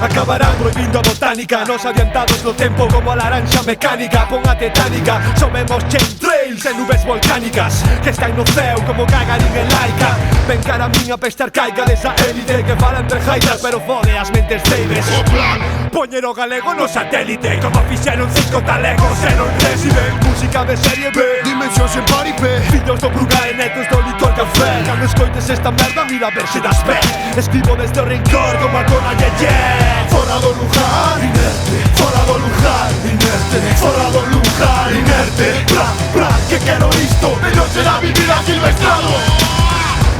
acabarán prohibindo a botánica. Nos adiantados no tempo como a laranxa mecánica. Pon a tetánica, somemos chemtrails e nubes volcánicas que están no ceo como Gagarin e Laika. Ven cara a min a pestar caiga desa élite que falan de jaitas pero fode as mentes deibes. O plan, poñer o galego no satélite como fixeron 5 talegos e non residen. Música de serie B, dimensións en par y P, fillos do Brugal e netos do licor café. Cando escoites esta merda mira a ver se das pé. Escribo desde o rincón como a Cona Yeye. fora do lugar, inerte, fora do lugar, inerte, fora do lugar, inerte. Bra, que quero isto, mellor será vivir a silvestrado.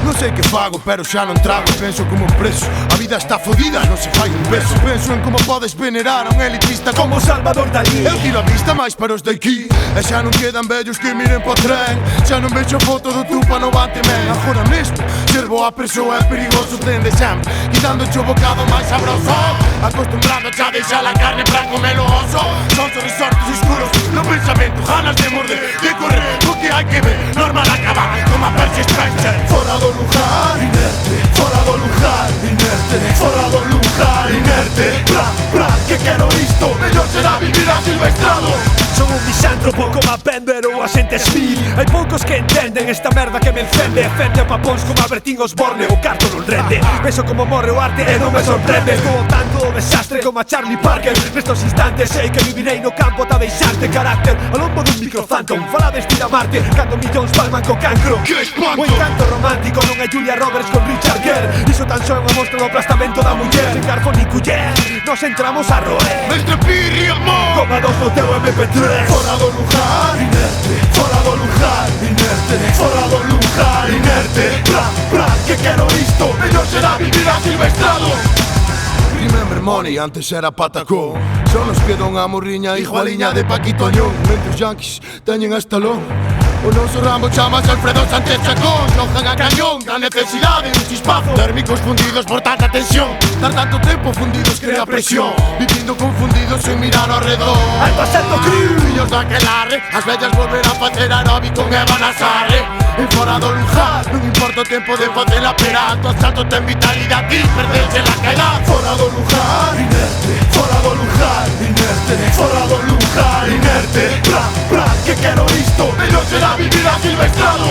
Non sei que fago, pero xa non trago. Penso como un preso, a vida está fodida, non se fai un beso. Penso en como podes venerar a un elitista como Salvador Dalí. Eu tiro a vista máis para os de aquí, e xa non quedan vellos que miren po tren. Xa non vexo foto do tupa no Bantemen. Agora mesmo, servo a persoa é perigoso. Tende sempre, quitando o bocado máis sabroso, acostumbrado xa deixar a carne para comer o oso. Son resortes escuros no pensamento, ganas de morder, de correr, o que hai que ver, normal acabar como a Percy Spencer. Fora do lugar, inerte, fora do lugar, inerte, fora do lugar, inerte. Bra, que quero isto, mellor será vivir a silvestrado. Son un misántropo como a Bender ou a Xente Smith. Hai poucos que entenden esta merda que me encende. Fende a papóns como a Bertín Osborne, o carto non rende. Veso como morre o arte e non me sorprende. Como tanto o desastre como a Charlie Parker. Nestos instantes sei que vivirei no campo ta deixarte carácter. Ao lombo dun microphantom, fala destino a Marte. Cando millóns palman co cancro. Que espanto! O encanto romántico non é Julia Roberts con Richard Gere. Iso tan só é unha mostra do aplastamento da muller. Sen garfo ni culler, nos entramos a roer. Mestre Pirri, amor! Coma dos no teu MP3. Fora do lugar, inerte, fora do lugar, inerte, fora do lugar, inerte. Bra, que quero isto, mellor será vivir a silvestrado. Remember money, antes era patacón. Son os que don a morriña hijo a liña de Paquito Añón. Mentre os yanquis teñen a Estalón, o noso Rambo chamas Alfredo Sánchez Chacón. Lojan a cañón da necesidade un chispazo. Térmicos fundidos por tanta tensión. Dar tanto tempo fundidos crea presión. Vivindo confundidos sen mirar ao redor. Alto asalto crew. Fillos daquelarre, as vellas volver a facer aeróbico con Eva Nazarre. E fora do lugar, non importa o tempo de facer a pera. Alto asalto ten vitalidade e perderse la caída. Fora do lugar, inerte, fora do lugar, inerte, fora do lugar, inerte. Bra, que quero isto, mellor será vivir a silvestrado.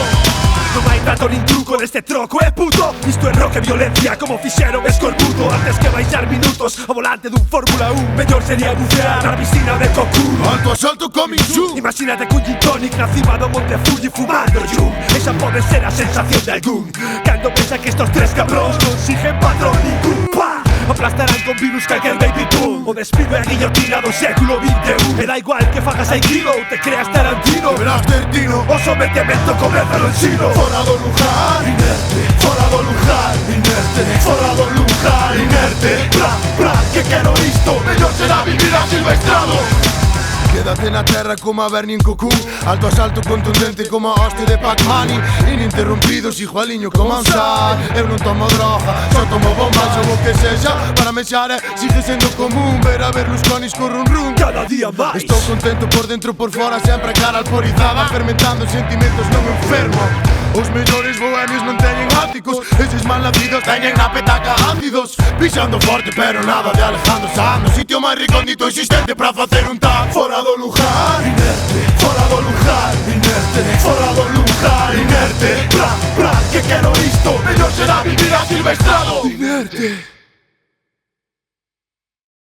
Non hai trato nin truco neste troco, puto. Isto é rock e violencia como fixeron escorbuto. Antes que baixar minutos ao volante dun Fórmula 1, mellor sería bucear na piscina de Cocoon. Alto asalto coming soon. Imagínate cun gin tonic na cima do Monte Fuji fumando yum. Esa pode ser a sensación de algún cando pensa que estos tres cabróns consiguen patrón ningún. Pa! Aplastarán con virus calquer baby boom. O despido é a guillotina do século XXI. E da igual que fagas aikido ou te creas Tarantino. Verás Tarantino, o sometemento comeza no ensino. Fora do lugar, inerte, fora do lugar, inerte, fora do lugar, inerte. Bra, que quero isto, mellor será vivir a silvestrado. Quédate na terra como a Bernie en Cocoon. Alto asalto contundente como a hostia de Pac-Man. Ininterrompidos, hijo aliño como a un sal. Eu non tomo droga, só tomo bombas ou o que sexa. Para mexar sigue sendo común ver a Berlusconi con run run. Cada día máis. Estou contento por dentro, por fora, sempre cara alporizada. Fermentando sentimentos non enfermo. Os mellores bohemios non teñen áticos. Eses malnacidos teñen na petaca ácidos. Pisando forte pero nada de Alejandro Sanz. No sitio máis recóndito existente para facer un tag. Fora do lugar, inerte, fora do lugar, inerte, fora do lugar, inerte. Bra, que quero isto, mellor será vivir a silvestrado. Inerte.